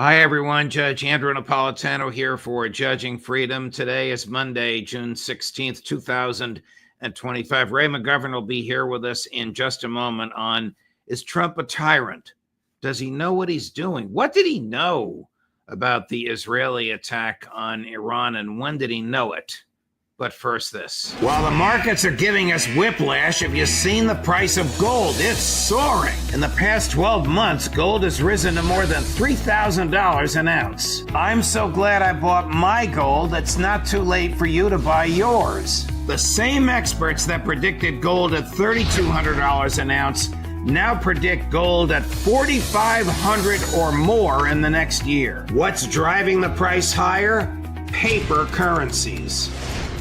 Hi, everyone. Judge Andrew Napolitano here for Judging Freedom. Today is Monday, June 16th, 2025. Ray McGovern will be here with us in just a moment on, is Trump a tyrant? Does he know what he's doing? What did he know about the Israeli attack on Iran, and when did he know it? But first, this. While the markets are giving us whiplash, have you seen the price of gold? It's soaring. In the past 12 months, gold has risen to more than $3,000 an ounce. I'm so glad I bought my gold. It's not too late for you to buy yours. The same experts that predicted gold at $3,200 an ounce now predict gold at $4,500 or more in the next year. What's driving the price higher? Paper currencies.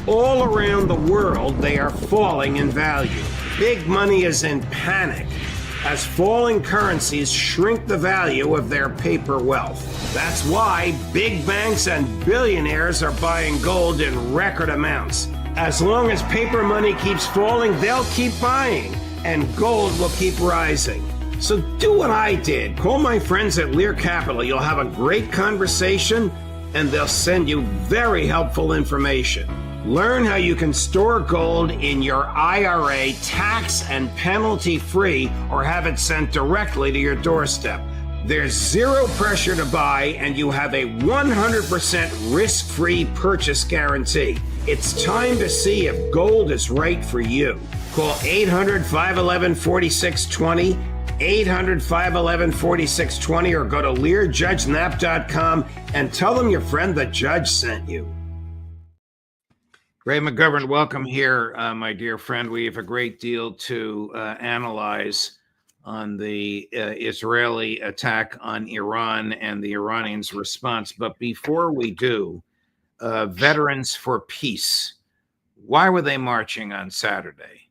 All around the world, they are falling in value. Big money is in panic as falling currencies shrink the value of their paper wealth. That's why big banks and billionaires are buying gold in record amounts. As long as paper money keeps falling, they'll keep buying, and gold will keep rising. So do what I did. Call my friends at Lear Capital. You'll have a great conversation, and they'll send you very helpful information. Learn how you can store gold in your IRA tax and penalty free, or have it sent directly to your doorstep. There's zero pressure to buy, and you have a 100% risk-free purchase guarantee. It's time to see if gold is right for you. Call 800-511-4620, 800-511-4620, or go to LearJudgeNap.com and tell them your friend the judge sent you. Ray McGovern, welcome here, my dear friend. We have a great deal to analyze on the Israeli attack on Iran and the Iranians' response. But before we do, Veterans for Peace, why were they marching on Saturday?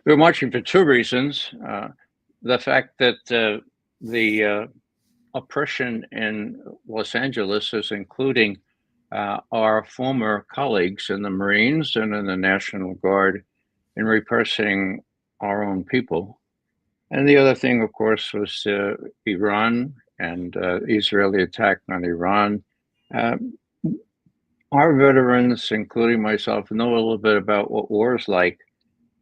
They were marching for two reasons. The fact that the oppression in Los Angeles is including our former colleagues in the Marines and in the National Guard in repressing our own people. And the other thing, of course, was Iran and Israeli attack on Iran. Our veterans, including myself, know a little bit about what war is like.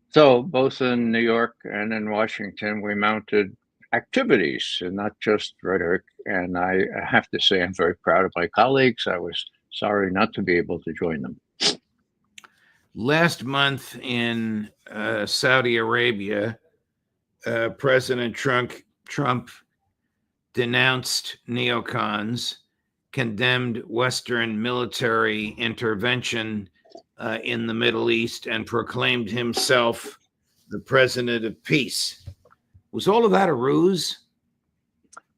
So both in New York and in Washington, we mounted activities and not just rhetoric. And I have to say, I'm very proud of my colleagues. I was sorry not to be able to join them. Last month in Saudi Arabia, President Trump denounced neocons, condemned Western military intervention in the Middle East, and proclaimed himself the president of peace. Was all of that a ruse?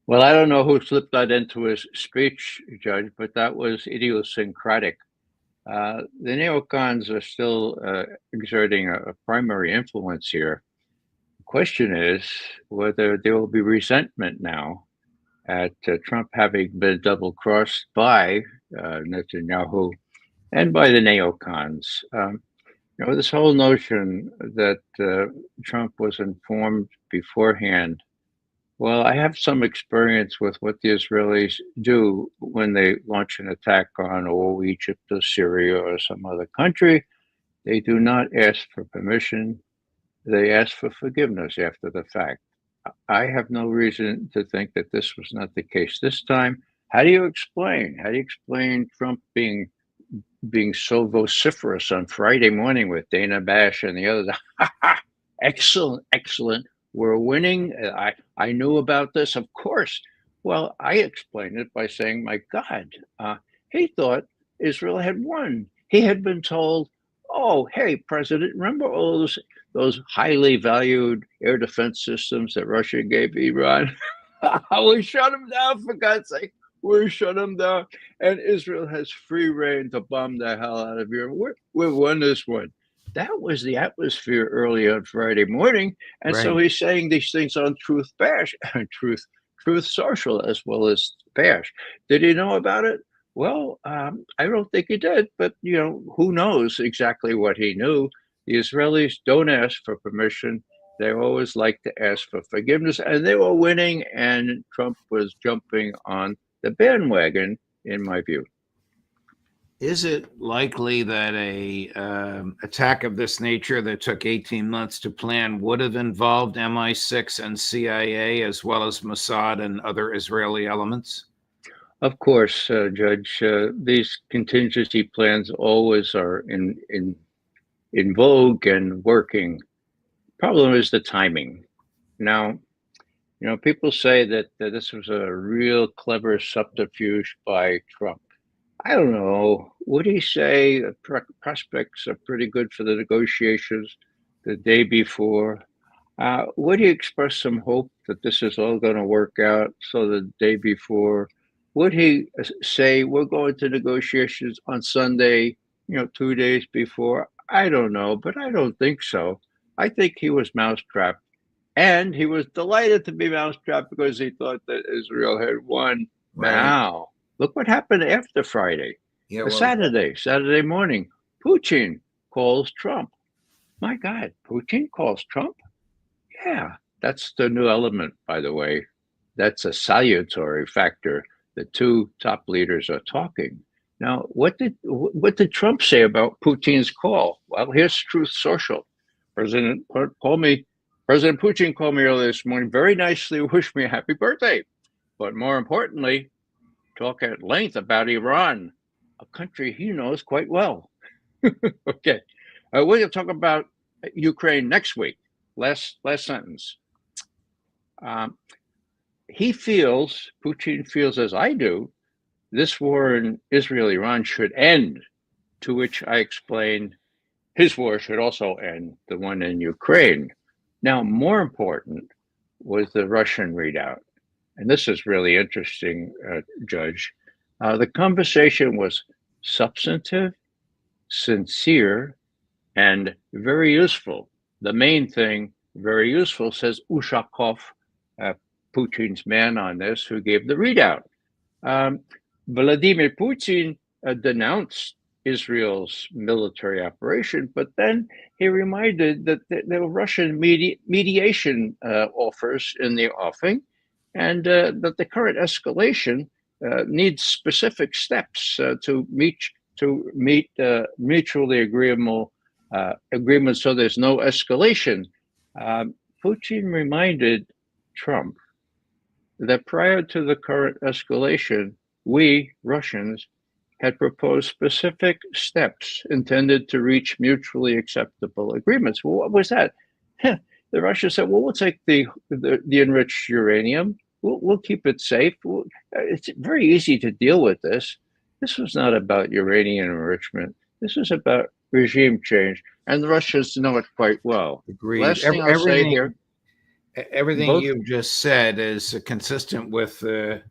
Well, I don't know who slipped that into his speech, Judge, but that was idiosyncratic. The neocons are still exerting a primary influence here. The question is whether there will be resentment now at Trump having been double-crossed by Netanyahu and by the neocons. This whole notion that Trump was informed beforehand. Well, I have some experience with what the Israelis do when they launch an attack on Egypt or Syria or some other country. They do not ask for permission. They ask for forgiveness after the fact. I have no reason to think that this was not the case this time. How do you explain Trump being so vociferous on Friday morning with Dana Bash and the others? Excellent. We're winning. I knew about this, of course. Well, I explained it by saying, my God, he thought Israel had won. He had been told, oh, hey, President, remember all those highly valued air defense systems that Russia gave Iran? We shut them down, for God's sake. We shut them down. And Israel has free reign to bomb the hell out of Europe. We won this one. That was the atmosphere early on Friday morning. And So he's saying these things on Truth Bash, Truth Social, as well as Bash. Did he know about it? Well, I don't think he did, but who knows exactly what he knew. The Israelis don't ask for permission. They always like to ask for forgiveness, and they were winning, and Trump was jumping on the bandwagon, in my view. Is it likely that a attack of this nature that took 18 months to plan would have involved MI6 and CIA as well as Mossad and other Israeli elements? Of course, Judge, these contingency plans always are in vogue and working. Problem is the timing. Now, people say that this was a real clever subterfuge by Trump. I don't know. Would he say prospects are pretty good for the negotiations the day before? Would he express some hope that this is all going to work out so the day before? Would he say we're going to negotiations on Sunday, 2 days before? I don't know, but I don't think so. I think he was mousetrapped. And he was delighted to be mousetrapped because he thought that Israel had won. Right. Now, look what happened after Friday. Yeah, well, Saturday morning, Putin calls Trump. My God, Putin calls Trump? Yeah, that's the new element, by the way. That's a salutary factor. The two top leaders are talking. Now, what did Trump say about Putin's call? Well, here's Truth Social. President Putin called me earlier this morning, very nicely wished me a happy birthday. But more importantly, talk at length about Iran, a country he knows quite well. Okay. We're going to talk about Ukraine next week. Last sentence. Putin feels, as I do, this war in Israel-Iran should end, to which I explained his war should also end, the one in Ukraine. Now, more important was the Russian readout. And this is really interesting, Judge. The conversation was substantive, sincere, and very useful. The main thing, very useful, says Ushakov, Putin's man on this, who gave the readout. Vladimir Putin denounced Israel's military operation, but then he reminded that there were Russian mediation offers in the offing, and that the current escalation needs specific steps to meet mutually agreeable agreements, so there's no escalation. Putin reminded Trump that prior to the current escalation, we, Russians, had proposed specific steps intended to reach mutually acceptable agreements. Well, what was that? The Russians said, well, we'll take the enriched uranium. We'll keep it safe. It's very easy to deal with this. This was not about uranium enrichment. This was about regime change. And the Russians know it quite well. Agreed. Last thing I'll say here. Everything you've just said is consistent with the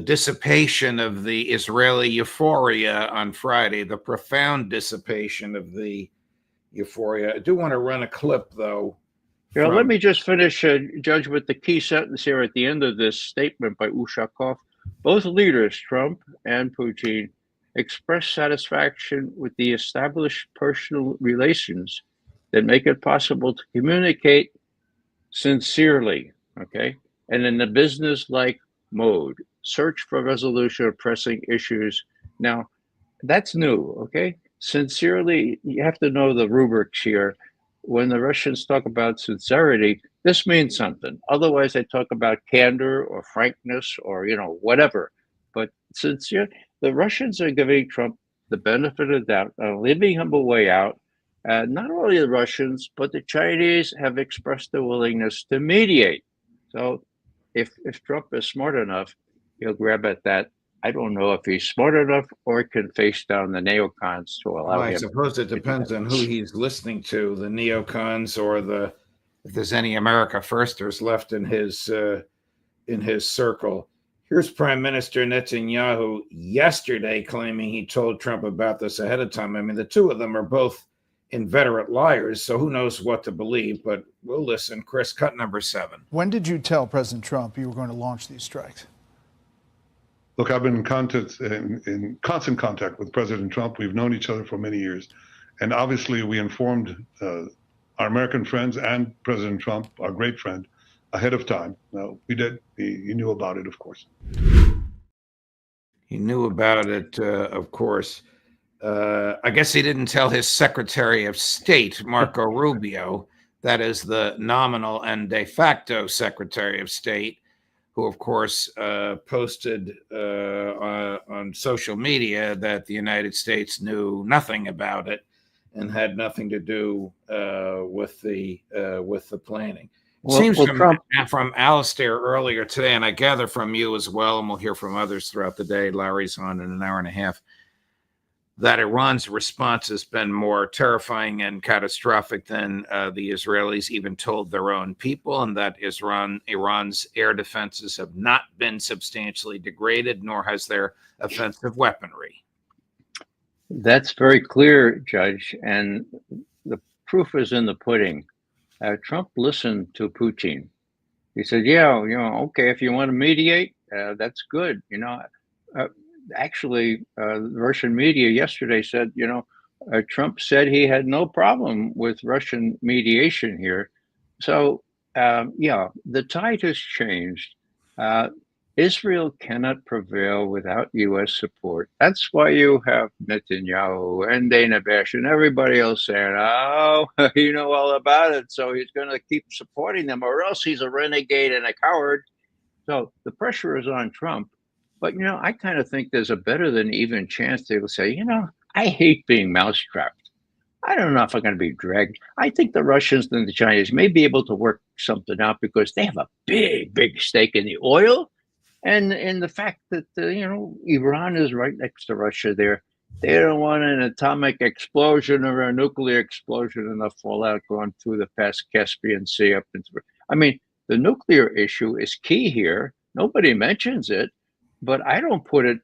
dissipation of the Israeli euphoria on Friday, the profound dissipation of the euphoria. I do want to run a clip, though. Let me just finish, Judge, with the key sentence here at the end of this statement by Ushakov. Both leaders, Trump and Putin, expressed satisfaction with the established personal relations that make it possible to communicate sincerely, okay, and in a business-like mode, search for resolution of pressing issues. Now, that's new, okay? Sincerely, you have to know the rubrics here. When the Russians talk about sincerity, this means something. Otherwise, they talk about candor or frankness or, whatever. But sincere, the Russians are giving Trump the benefit of the doubt, leaving him a way out. Not only the Russians, but the Chinese have expressed their willingness to mediate. So if Trump is smart enough, he'll grab at that. I don't know if he's smart enough or can face down the neocons to allow him. I suppose it depends on who he's listening to, the neocons or if there's any America Firsters left in his circle. Here's Prime Minister Netanyahu yesterday claiming he told Trump about this ahead of time. I mean, the two of them are both inveterate liars, so who knows what to believe, but we'll listen. Chris, cut number 7. When did you tell President Trump you were going to launch these strikes? Look, I've been in constant contact with President Trump. We've known each other for many years. And obviously we informed our American friends and President Trump, our great friend, ahead of time. We did. He knew about it, of course. He knew about it, of course. I guess he didn't tell his Secretary of State, Marco Rubio, that is the nominal and de facto Secretary of State, who, of course, posted on social media that the United States knew nothing about it and had nothing to do with the planning. It seems from Alistair earlier today, and I gather from you as well, and we'll hear from others throughout the day. Larry's on in an hour and a half. That Iran's response has been more terrifying and catastrophic than the Israelis even told their own people, and that Iran's air defenses have not been substantially degraded, nor has their offensive weaponry. That's very clear, Judge, and the proof is in the pudding. Trump listened to Putin. He said, yeah, okay, if you want to mediate, that's good. Actually, the Russian media yesterday said, Trump said he had no problem with Russian mediation here. So, the tide has changed. Israel cannot prevail without U.S. support. That's why you have Netanyahu and Dana Bash and everybody else saying, oh, you know all about it, so he's going to keep supporting them, or else he's a renegade and a coward. So the pressure is on Trump. But, I kind of think there's a better than even chance they will say, I hate being mousetrapped. I don't know if I'm going to be dragged. I think the Russians and the Chinese may be able to work something out because they have a big, big stake in the oil and in the fact that, Iran is right next to Russia there. They don't want an atomic explosion or a nuclear explosion and the fallout going through the past Caspian Sea up into. I mean, the nuclear issue is key here. Nobody mentions it. But I don't put it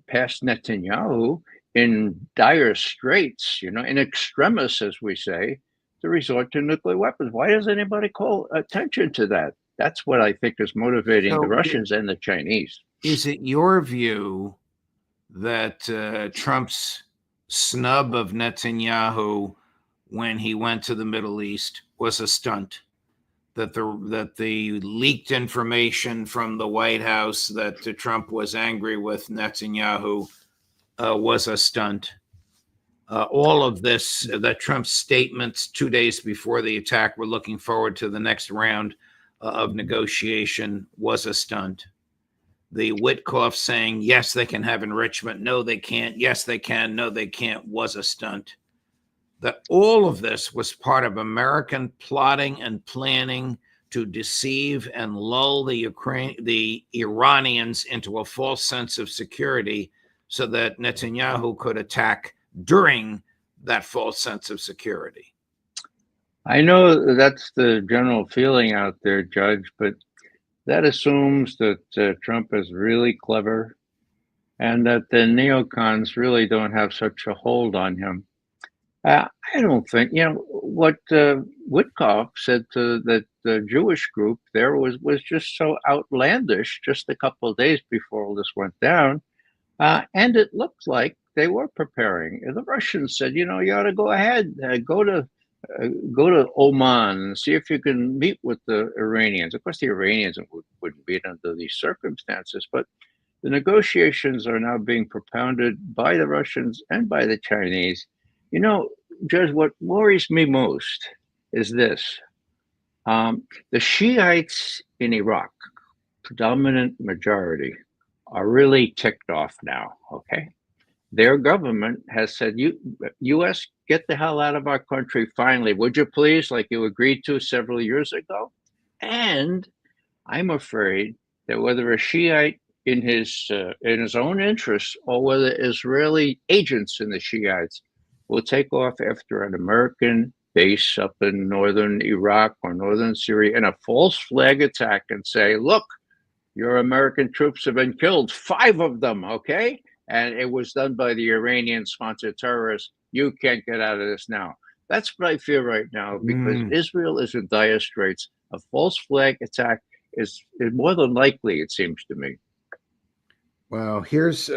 past Netanyahu in dire straits, in extremis, as we say, to resort to nuclear weapons. Why does anybody call attention to that? That's what I think is motivating the Russians and the Chinese. Is it your view that Trump's snub of Netanyahu when he went to the Middle East was a stunt? That the leaked information from the White House that Trump was angry with Netanyahu was a stunt. All of this, that Trump's statements 2 days before the attack, we're looking forward to the next round of negotiation, was a stunt. The Witkoff saying, yes, they can have enrichment. No, they can't. Yes, they can. No, they can't, was a stunt. That all of this was part of American plotting and planning to deceive and lull the Iranians into a false sense of security so that Netanyahu could attack during that false sense of security. I know that's the general feeling out there, Judge, but that assumes that Trump is really clever and that the neocons really don't have such a hold on him. I don't think, what Witkoff said to the Jewish group there was just so outlandish just a couple of days before all this went down. And it looked like they were preparing. The Russians said, you ought to go ahead, go to Oman and see if you can meet with the Iranians. Of course, the Iranians wouldn't meet under these circumstances, but the negotiations are now being propounded by the Russians and by the Chinese. Judge, what worries me most is this. The Shiites in Iraq, predominant majority, are really ticked off now, okay? Their government has said, U.S., get the hell out of our country finally, would you please, like you agreed to several years ago? And I'm afraid that whether a Shiite in his own interests or whether Israeli agents in the Shiites will take off after an American base up in northern Iraq or northern Syria in a false flag attack and say, look, your American troops have been killed, 5 of them, okay? And it was done by the Iranian-sponsored terrorists. You can't get out of this now. That's what I fear right now because Israel is in dire straits. A false flag attack is more than likely, it seems to me. Well, here's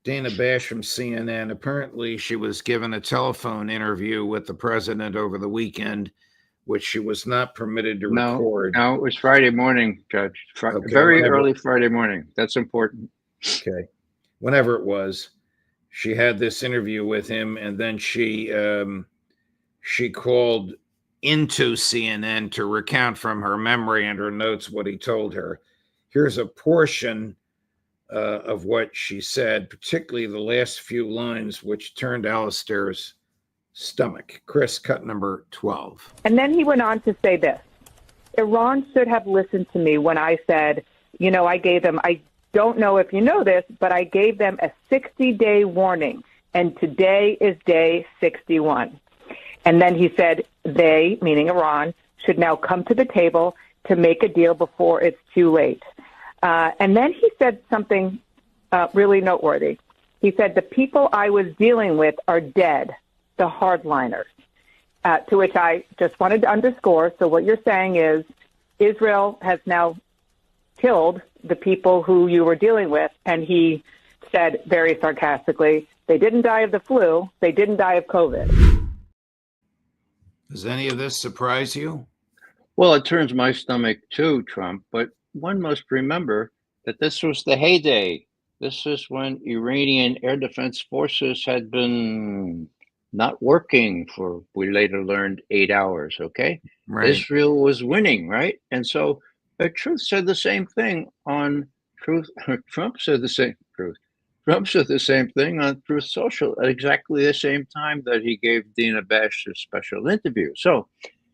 Dana Bash from CNN. Apparently, she was given a telephone interview with the president over the weekend, which she was not permitted to record. No, it was Friday morning, Judge. Okay, Very whenever. early Friday morning. That's important. Okay. Whenever it was, she had this interview with him, and then she called into CNN to recount from her memory and her notes what he told her. Here's a portion of what she said, particularly the last few lines, which turned Alistair's stomach. Chris, cut number 12. And then he went on to say this: Iran should have listened to me when I said, I gave them, I don't know if you know this, but I gave them a 60-day warning, and today is day 61. And then he said they, meaning Iran, should now come to the table to make a deal before it's too late. And then he said something really noteworthy. He said, the people I was dealing with are dead, the hardliners, to which I just wanted to underscore. So what you're saying is Israel has now killed the people who you were dealing with. And he said very sarcastically, they didn't die of the flu. They didn't die of COVID. Does any of this surprise you? Well, it turns my stomach too, Trump, but one must remember that this was the heyday. This is when Iranian air defense forces had been not working for, we later learned, 8 hours, okay? Right. Israel was winning, right? And so Truth said the same thing on Truth. Trump said the same thing on Truth Social at exactly the same time that he gave Dina Bash a special interview. So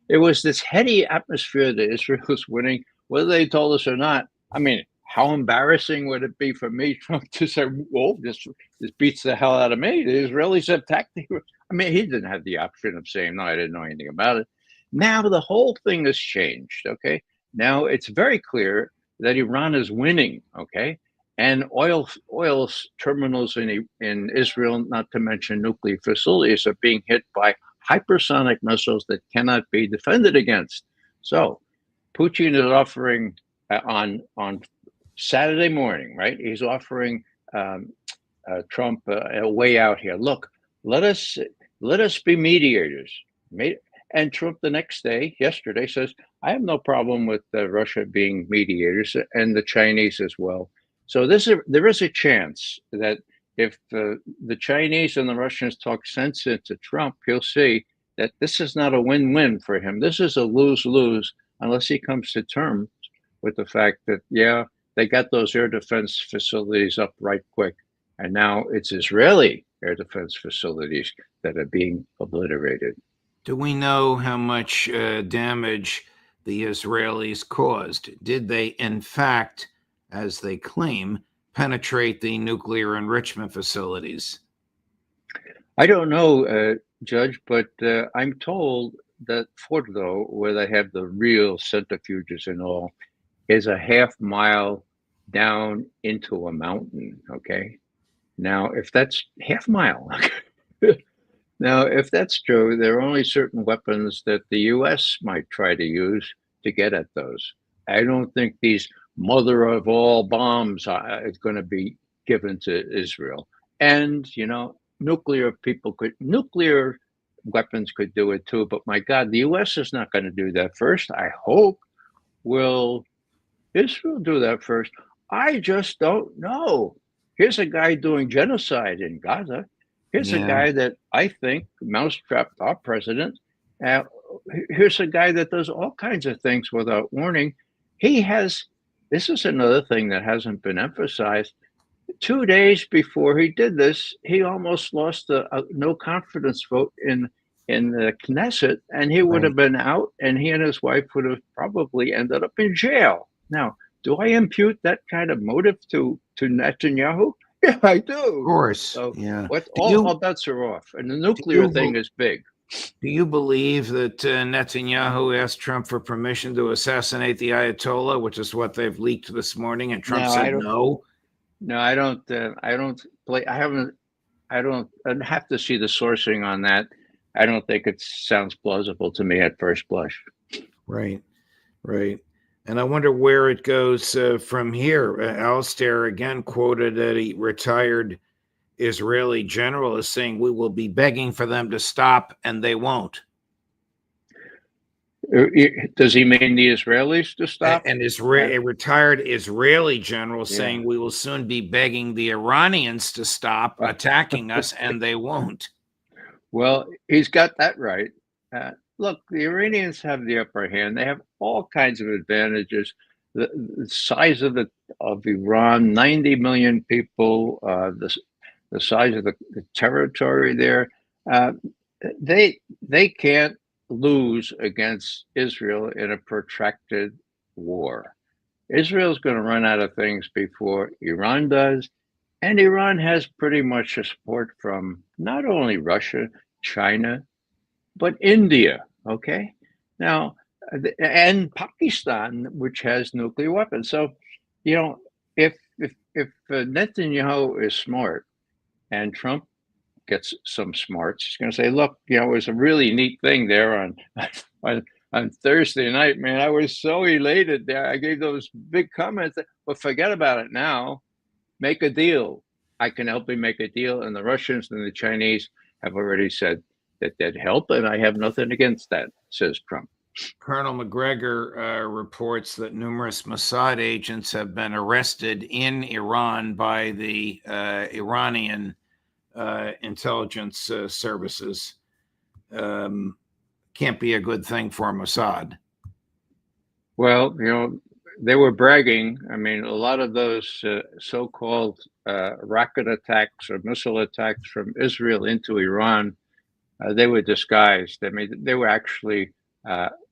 it was this heady atmosphere that Israel was winning, whether they told us or not. I mean, how embarrassing would it be for me, Trump, to say, "Whoa, this beats the hell out of me"? The Israelis have tactic. I mean, he didn't have the option of saying, "No, I didn't know anything about it." Now the whole thing has changed. Okay, now it's very clear that Iran is winning. Okay, and oil terminals in Israel, not to mention nuclear facilities, are being hit by hypersonic missiles that cannot be defended against. So Putin is offering on Saturday morning, right? He's offering Trump a way out here. Look, let us be mediators. And Trump the next day, yesterday, says, I have no problem with Russia being mediators and the Chinese as well. So there is a chance that if the Chinese and the Russians talk sense into Trump, he'll see that this is not a win-win for him. This is a lose-lose unless he comes to terms with the fact that, yeah, they got those air defense facilities up right quick. And now it's Israeli air defense facilities that are being obliterated. Do we know how much damage the Israelis caused? Did they, in fact, as they claim, penetrate the nuclear enrichment facilities? I don't know, Judge, but I'm told that Fordo, where they have the real centrifuges and all, is a half-mile down into a mountain, okay? Now, if that's half-mile, now, if that's true, there are only certain weapons that the U.S. might try to use to get at those. I don't think these mother of all bombs is going to be given to Israel. And, nuclear weapons could do it too, but my God, the U.S. is not going to do that first. I hope. Will Israel do that first? I just don't know. Here's a guy doing genocide in Gaza. Here's a guy that I think mousetrapped our president. Here's a guy that does all kinds of things without warning. This is another thing that hasn't been emphasized. 2 days before he did this, he almost lost a no confidence vote in the Knesset, and he would have been out, and he and his wife would have probably ended up in jail. Now, do I impute that kind of motive to Netanyahu? Yeah, I do. Of course. So yeah. All bets are off, and the nuclear thing is big. Do you believe that Netanyahu asked Trump for permission to assassinate the Ayatollah, which is what they've leaked this morning, and Trump said no? No, I don't. I'd have to see the sourcing on that. I don't think it sounds plausible to me at first blush. Right. And I wonder where it goes from here. Alistair again quoted a retired Israeli general is saying we will be begging for them to stop, and they won't. Does he mean the Israelis to stop? And a retired Israeli general saying we will soon be begging the Iranians to stop attacking us, and they won't. Well, he's got that right. Look, the Iranians have the upper hand. They have all kinds of advantages. The size of Iran, 90 million people, the size of the territory there. They can't lose against Israel in a protracted war. Israel's going to run out of things before Iran does, and Iran has pretty much support from not only Russia, China, but India. Okay, now and Pakistan, which has nuclear weapons. So, if Netanyahu is smart and Trump gets some smarts, he's going to say, look, it was a really neat thing there on Thursday night, man. I was so elated there. I gave those big comments, but forget about it now. Make a deal. I can help you make a deal. And the Russians and the Chinese have already said that they'd help, and I have nothing against that, says Trump. Colonel McGregor reports that numerous Mossad agents have been arrested in Iran by the Iranian intelligence services. Can't be a good thing for Mossad. Well, they were bragging. I mean, a lot of those so-called rocket attacks or missile attacks from Israel into Iran, they were disguised. I mean, they were actually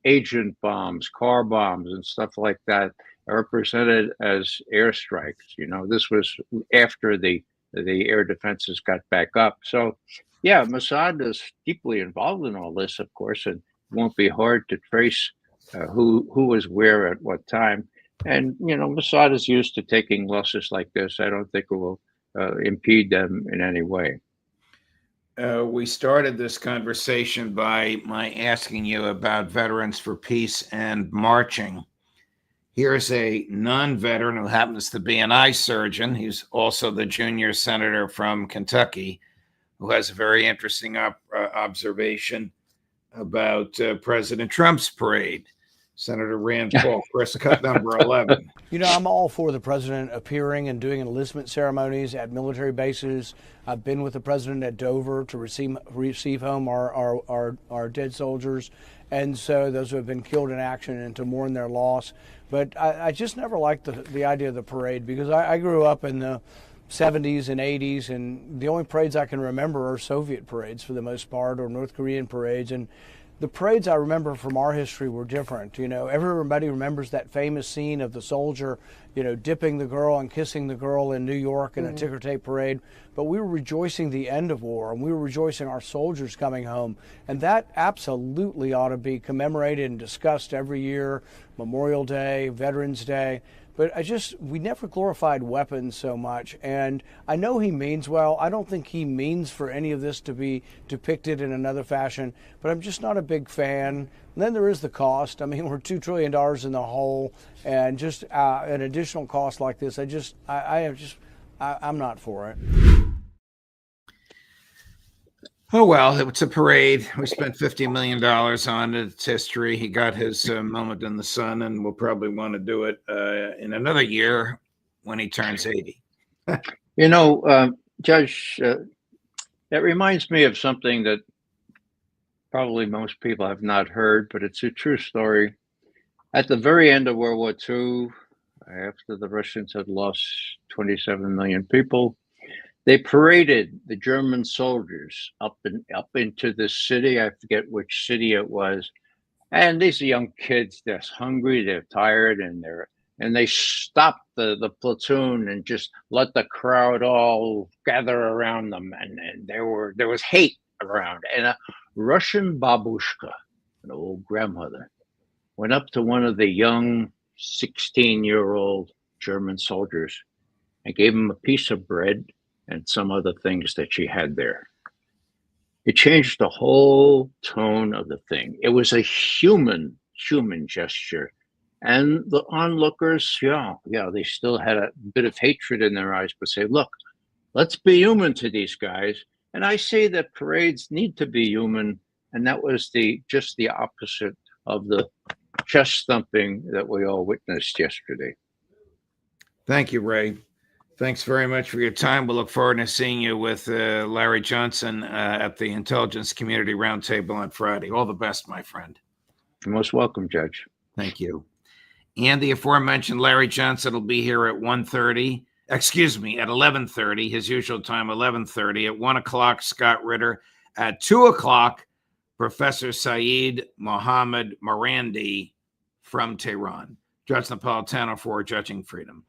agent bombs, car bombs, and stuff like that, represented as airstrikes. This was after the air defenses got back up. So, yeah, Mossad is deeply involved in all this, of course, and it won't be hard to trace who was where at what time. And, Mossad is used to taking losses like this. I don't think it will impede them in any way. We started this conversation by my asking you about Veterans for Peace and marching. Here's a non-veteran who happens to be an eye surgeon. He's also the junior senator from Kentucky, who has a very interesting observation about President Trump's parade. Senator Rand Paul, Chris, cut number 11. I'm all for the president appearing and doing enlistment ceremonies at military bases. I've been with the president at Dover to receive home our dead soldiers, and so those who have been killed in action, and to mourn their loss. But I just never liked the idea of the parade, because I grew up in the 70s and 80s, and the only parades I can remember are Soviet parades for the most part, or North Korean parades. And the parades I remember from our history were different. Everybody remembers that famous scene of the soldier, dipping the girl and kissing the girl in New York in a ticker tape parade. But we were rejoicing the end of war, and we were rejoicing our soldiers coming home. And that absolutely ought to be commemorated and discussed every year, Memorial Day, Veterans Day. But we never glorified weapons so much. And I know he means well. I don't think he means for any of this to be depicted in another fashion, but I'm just not a big fan. And then there is the cost. I mean, we're $2 trillion in the hole, and just an additional cost like this, I'm not for it. Oh, well, it's a parade. We spent $50 million on it. It's history. He got his moment in the sun, and we'll probably want to do it in another year when he turns 80. Judge, that reminds me of something that probably most people have not heard, but it's a true story. At the very end of World War II, after the Russians had lost 27 million people, they paraded the German soldiers up into this city. I forget which city it was. And these are young kids. They're hungry. They're tired, and they stopped the platoon and just let the crowd all gather around them. And there was hate around. And a Russian babushka, an old grandmother, went up to one of the young 16-year-old German soldiers and gave him a piece of bread and some other things that she had there. It changed the whole tone of the thing. It was a human gesture. And the onlookers, they still had a bit of hatred in their eyes, but say, look, let's be human to these guys. And I say that parades need to be human, and that was just the opposite of the chest thumping that we all witnessed yesterday. Thank you, Ray. Thanks very much for your time. We'll look forward to seeing you with Larry Johnson at the Intelligence Community Roundtable on Friday. All the best, my friend. You're most welcome, Judge. Thank you. And the aforementioned Larry Johnson will be here at 1:30. Excuse me, at 11:30, his usual time, 11:30. At 1 o'clock, Scott Ritter. At 2 o'clock, Professor Saeed Mohammed Marandi from Tehran. Judge Napolitano for Judging Freedom.